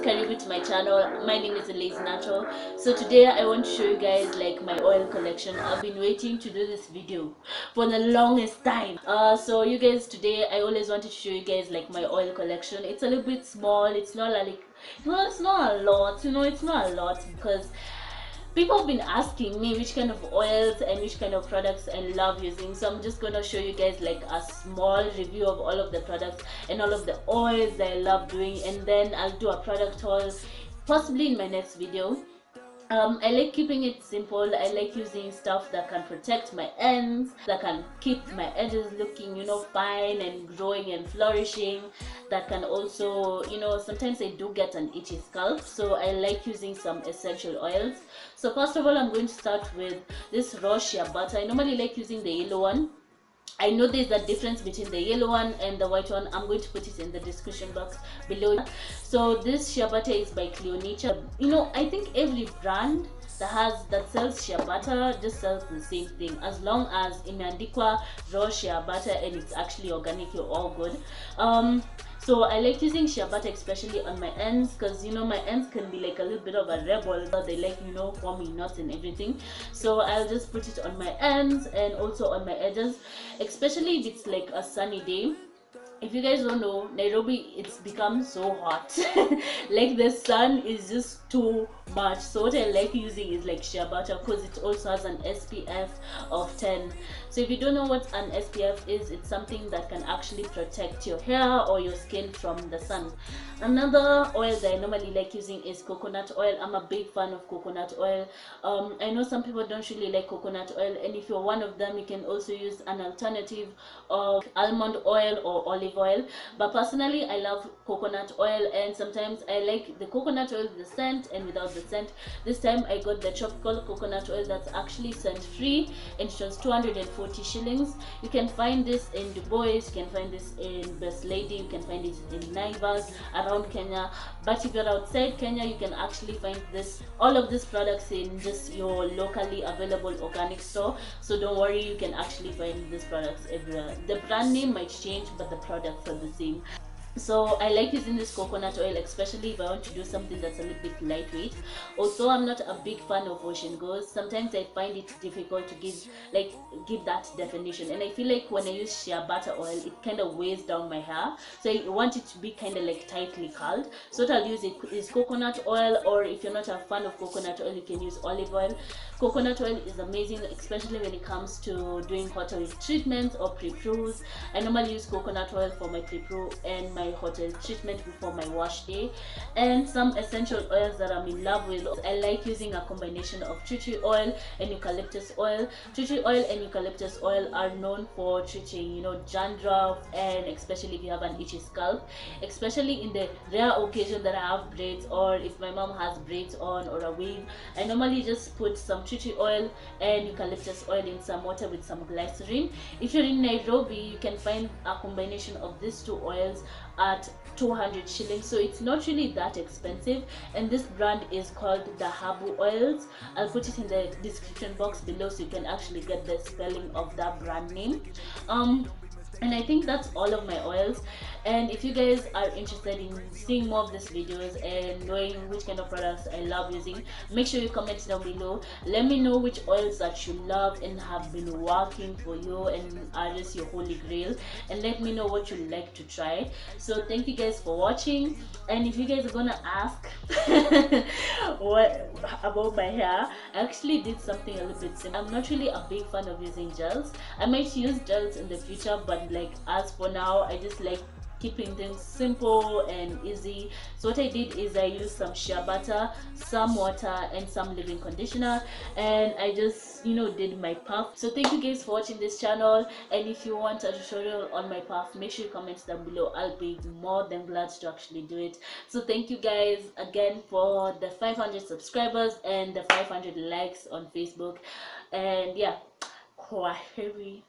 karibu to my channel. My name is Lazy Natural. So today I want to show you guys like my oil collection. I've been waiting to do this video for the longest time. So you guys, today I always wanted to show you guys like my oil collection. It's a little bit small. It's not like, well, it's not a lot, it's not a lot, because people have been asking me which kind of oils and which kind of products I love using. So I'm just gonna show you guys like a small review of all of the products and all of the oils that I love doing, and then I'll do a product haul possibly in my next video. I like keeping it simple. I like using stuff that can protect my ends, that can keep my edges looking, fine and growing and flourishing, that can also, sometimes I do get an itchy scalp, so I like using some essential oils. So first of all, I'm going to start with this raw shea butter. I normally like using the yellow one. I know there's a difference between the yellow one and the white one. I'm going to put it in the description box below. So this shea butter is by Cleonicha. I think every brand that sells shea butter just sells the same thing. As long as imeandikwa raw shea butter and it's actually organic, you're all good. So I like using shea butter especially on my ends, because my ends can be like a little bit of a rebel. They like forming knots and everything. So I'll just put it on my ends and also on my edges, especially if it's like a sunny day. If you guys don't know, Nairobi, it's become so hot. Like the sun is just too much. So what I like using is like shea butter, because it also has an SPF of 10. So if you don't know what an SPF is, it's something that can actually protect your hair or your skin from the sun. Another oil that I normally like using is coconut oil. I'm a big fan of coconut oil. I know some people don't really like coconut oil, and if you're one of them, you can also use an alternative of almond oil or olive oil. But personally, I love coconut oil, and sometimes I like the coconut oil with the scent and without the scent. This time I got the tropical coconut oil that's actually scent free, and it was 240 shillings. You can find this in Dubai, you can find this in Best Lady, you can find it in Naivas around Kenya. But if you're outside Kenya, you can actually find all of these products in just your locally available organic store. So don't worry, you can actually find these products everywhere. The brand name might change, but the products are the same. So I like using this coconut oil, especially if I want to do something that's a little bit lightweight. Although I'm not a big fan of wash and goes, sometimes I find it difficult to give that definition, and I feel like when I use shea butter oil, it kind of weighs down my hair, so I want it to be kind of like tightly curled. So what I'll use is coconut oil, or if you're not a fan of coconut oil, you can use olive oil. Coconut oil is amazing, especially when it comes to doing hot oil treatments or pre-pros. I normally use coconut oil for my pre-pro and my hot oil treatment before my wash day. And some essential oils that I'm in love with, I like using a combination of tree oil and eucalyptus oil. Tree oil and eucalyptus oil are known for treating dandruff, and especially if you have an itchy scalp, especially in the rare occasion that I have braids, or if my mom has braids on or a wave. I normally just put some tree oil and eucalyptus oil in some water with some glycerin. If you're in Nairobi, you can find a combination of these two oils at 200 shillings, so it's not really that expensive. And this brand is called DHAHABU Oils. I'll put it in the description box below so you can actually get the spelling of that brand name. And I think that's all of my oils. And if you guys are interested in seeing more of these videos and knowing which kind of products I love using, make sure you comment down below. Let me know which oils that you love and have been working for you and are just your holy grail, and let me know what you like to try. So thank you guys for watching. And if you guys are gonna ask what about my hair, I actually did something a little bit simple. I'm not really a big fan of using gels. I might use gels in the future, but as for now, I just like keeping things simple and easy. So what I did is I used some shea butter, some water, and some leave-in conditioner, and I just did my puff. So thank you guys for watching this channel, and if you want a tutorial on my puff, make sure you comment down below. I'll be more than glad to actually do it. So thank you guys again for the 500 subscribers and the 500 likes on Facebook. And yeah, kwaheri.